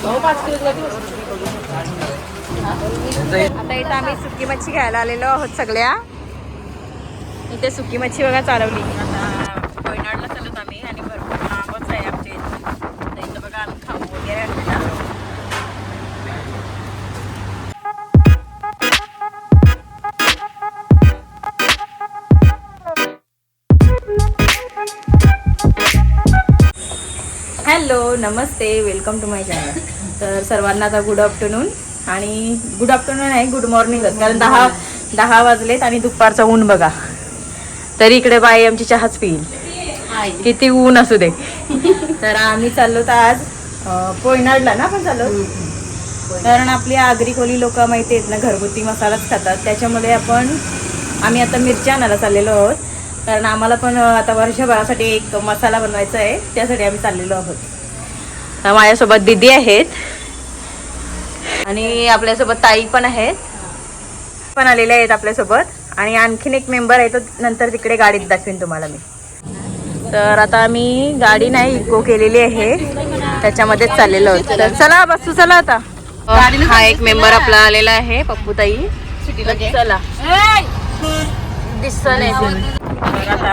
आता इथं आम्ही सुकी मच्छी घ्यायला आलेलो आहोत सगळ्या. इथे सुकी मच्छी बघा चालवली. आता कोयनाडला चालत आम्ही आणि भरपूर लांबच आहे आमच्या इथं. इथं बघा आम्ही खाऊ वगैरे आणलेला. हॅलो नमस्ते, वेलकम टू माय चॅनल. तर सर्वांना आता गुड आफ्टरनून. आणि गुड आफ्टरनून आहे, गुड मॉर्निंगच, कारण 10 वाजलेत आणि दुपारचं ऊन बघा. तरी इकडे बाई आमची चहाच पिईल, किती ऊन असू दे. तर आम्ही चाललो तर आज कोयनाडला ना आपण चाललो, कारण आपली आगरी कोली लोक माहिती आहेत ना, घरगुती मसालाच खातात. त्याच्यामुळे आम्ही आता मिरच्या आणायला चाललेलो आहोत, कारण आम्हाला पण आता वर्षभरासाठी एक मसाला बनवायचा आहे, त्यासाठी आम्ही चाललेलो आहोत. तर माझ्यासोबत दीदी आहेत आणि आपल्यासोबत ताई पण आहेत, पण आलेल्या आहेत आपल्यासोबत. आणि आणखीन एक मेंबर आहे, तो नंतर तिकडे गाडीत दाखवीन तुम्हाला मी. तर आता आम्ही गाडी नाही इको केलेली आहे, त्याच्यामध्येच चाललेलो आहोत. तर चला बसू, चला आता. हा एक मेंबर आपला आलेला आहे, पप्पू ताई. चला दिसत नाही. तर आता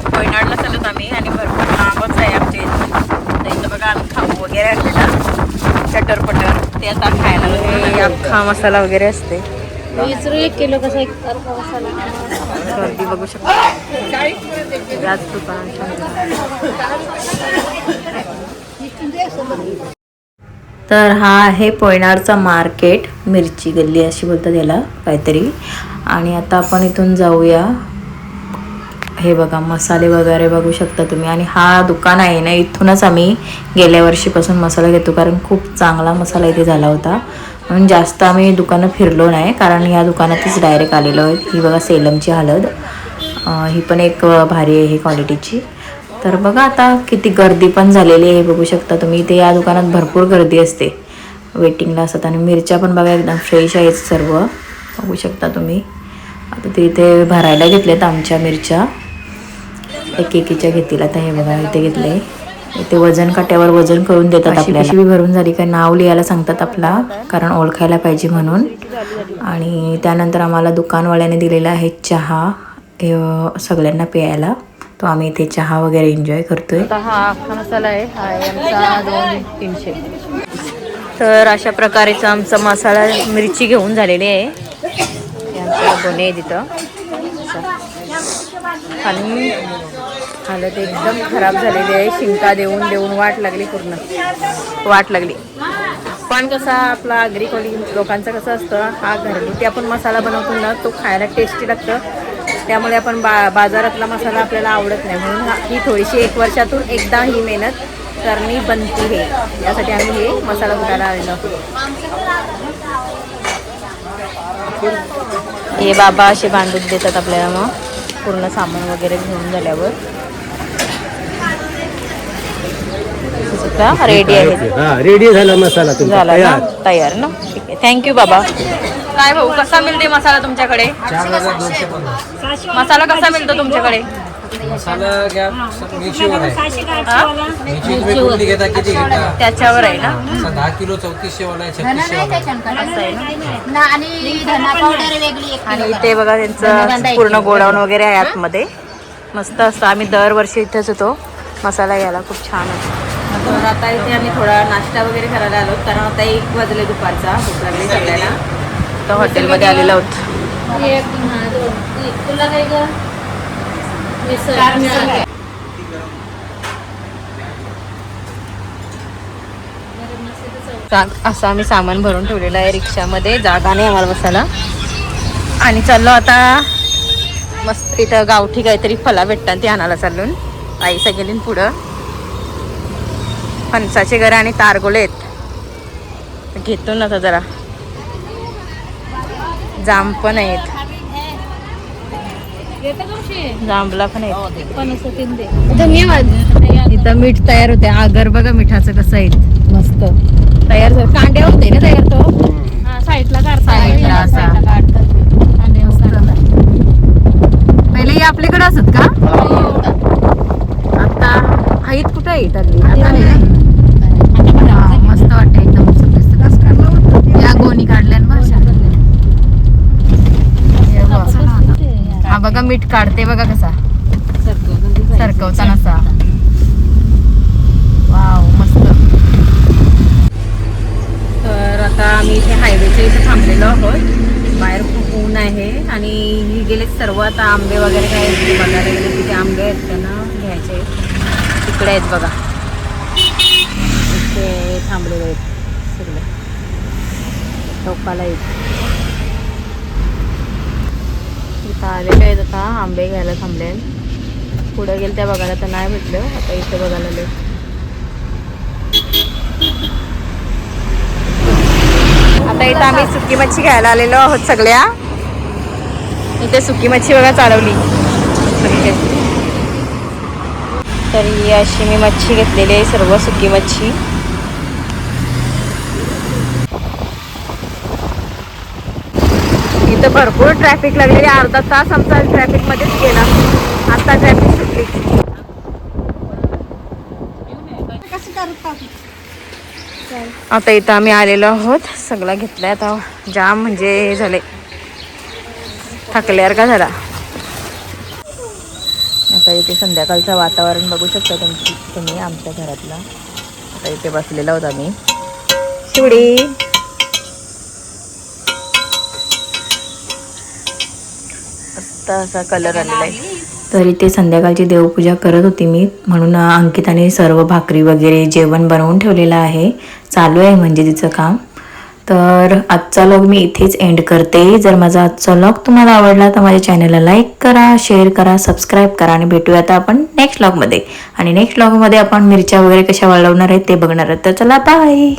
कोयनाडला चालत आम्ही आणि भरपूर लांबच आहे आमच्या इथं. इथं बघा आम्ही खाऊ वगैरे आणलेला, चटर पटर, ते आता खायला अख्खा मसाला वगैरे असते. 1 किलो कसा एक अख्खा मसाला. गर्दी बघू शकता याच दुकानात. तर हा आहे कोयनाडचा मार्केट, मिरची गल्ली अशी बोलतात याला काहीतरी. आणि आता आपण इथून जाऊया. हे बघा मसाले वगैरे बघू शकता तुम्ही. आणि हा दुकान आहे ना, इथूनच आम्ही गेल्या वर्षीपासून मसाला घेतो, कारण खूप चांगला मसाला इथे झाला होता. म्हणून जास्त आम्ही दुकानं फिरलो नाही, कारण ह्या दुकानातच डायरेक्ट आलेलो आहे. ही बघा सेलमची हळद, ही पण एक भारी आहे क्वालिटीची. तर बघा आता किती गर्दी पण झालेली आहे, बघू शकता तुम्ही. इथे या दुकानात भरपूर गर्दी असते, वेटिंगला असतात. आणि मिरच्या पण बघा एकदम फ्रेश आहेत सर्व, बघू शकता तुम्ही. आता ते इथे भरायला घेतल्यात आमच्या मिरच्या, एकेकीच्या घेतील. आता हे बघा इथे घेतले, इथे वजन काट्यावर वजन करून देतात आपल्याला. पिशवी भरून झाली का नाव लिहायला सांगतात आपला, कारण ओळखायला पाहिजे म्हणून. आणि त्यानंतर आम्हाला दुकानवाल्याने दिलेला आहे चहा सगळ्यांना प्यायला, तो आम्ही इथे चहा वगैरे एन्जॉय करतोय. हा अख्खा मसाला आहे, हा आहे आमचा 200-300. तर अशा प्रकारेचा आमचा मसाला मिरची घेऊन झालेली आहे. गोणे तिथं आणि हालत एकदम खराब झालेली आहे. शिंका देऊन देऊन वाट लागली, पूर्ण वाट लागली. पण कसा आपला आगरी कोली लोकांचं कसं असतं, हा घरगुती आपण मसाला बनवतो ना, तो खायला टेस्टी लागतं. त्यामुळे आपण बाजारातला मसाला आपल्याला आवडत नाही, म्हणून ही थोडीशी 1 वर्षातून एकदा ही मेहनत करणी बनती आहे. यासाठी आम्ही हे मसाला कुटायला आलेलो आहोत. हे बाबा असे बांधून देतात आपल्याला, मग पूर्ण सामान वगैरे घेऊन झाल्यावर. रेडी आहे, रेडी झाला मसाला तुमचा, झाला ना तयार ना. ठीक आहे, थँक्यू बाबा. काय भाऊ, कसा मिळते मसाला तुमच्याकडे? मसाला कसा मिळतो तुमच्याकडे? मसाला घ्या मिरचीवर आहे, मिरची तुम्ही घेता किती घेता त्याच्यावर आहे ना. 10 किलो 3400 वाला आहे, 3600 वाला आहे. आणि धना पावडर वेगळी. आणि इथे बघा त्यांचं पूर्ण गोडाऊन वगैरे आहे आतमध्ये, मस्त असतं. आम्ही दरवर्षी इथेच होतो मसाला घ्यायला, खूप छान होतं. तर आता इथे आम्ही थोडा नाश्ता वगैरे करायला आलो, कारण आता 1 वाजले दुपारचा, भूक लागली सगळ्यांना. तर हॉटेलमध्ये आलेलो आहोत. तुला काय ग? असं आम्ही सामान भरून ठेवलेलं आहे रिक्षामध्ये, जागा नाही आम्हाला बसायला. आणि चाललो आता मस्त, इथं गावठी काहीतरी फला भेटतात ते आणायला चाललो. आईसा गेली पुढं. फणसाचे गरे आणि तारगोले आहेत, घेतो ना आता जरा. जाम पण आहेत, जांभला पण आहे. इथं मीठ तयार होते, आगर बघा मिठाचं कसं आहे, मस्त तयार झालं. कांड्या होते ना तयार, तो साईडला साईडला असा. पहिले आपल्याकडे असत का? आता हाईत कुठे आहेत? मस्त वाटतं एकदम. मीठ काढते बघा कसा सरकवताना असा. वाव मस्त. तर आता आम्ही इथे हायवेच्या इथे थांबलेलो आहोत. बाहेर खूप ऊन आहे आणि ही गेले सर्व आता आंबे वगैरे काय बघायला गेले तिथे आंबे आहेत त्यांना घ्यायचे. तिकडे आहेत बघा, इथे थांबलेले आहेत सगळे टोकाला आहेत. इथं आलेले आहेत आता आंबे घ्यायला थांबले. पुढे गेले त्या बघायला तर नाही भेटलं, आता इथे बघायला आले. आता इथं आम्ही सुकी मच्छी घ्यायला आलेलो आहोत सगळ्या. इथे सुकी मच्छी बघा चालवली. तर ही अशी मी मच्छी घेतलेली आहे, सर्व सुकी मच्छी. इथं भरपूर ट्रॅफिक लागलेली, अर्धा तास आमचा ट्रॅफिक मध्येच गेला. आता ट्रॅफिक सुटली. आता इथं आम्ही आलेलो आहोत, सगळं घेतलंय. आता जाम म्हणजे झाले, थकल्यावर का झाला. आता इथे संध्याकाळचं वातावरण बघू शकता तुम्ही आमच्या घरातलं. आता इथे बसलेलो आहोत आम्ही. शिवडी मस्त असा कलर आलेला आहे. तर इथे संध्याकाळची देवपूजा करत होती मी, म्हणून अंकिताने सर्व भाकरी वगैरे जेवण बनवून ठेवलेलं आहे. चालू आहे म्हणजे तिचं काम. तर आजचा व्लॉग मी इथेच एंड करते. जर माझा आजचा व्लॉग तुम्हाला आवडला तर माझ्या चॅनलला लाईक करा, शेअर करा, सबस्क्राईब करा आणि भेटूया आता आपण नेक्स्ट व्लॉगमध्ये. आणि नेक्स्ट व्लॉगमध्ये आपण मिरच्या वगैरे कशा वाळवणार आहेत ते बघणार आहोत. तर चला बाय.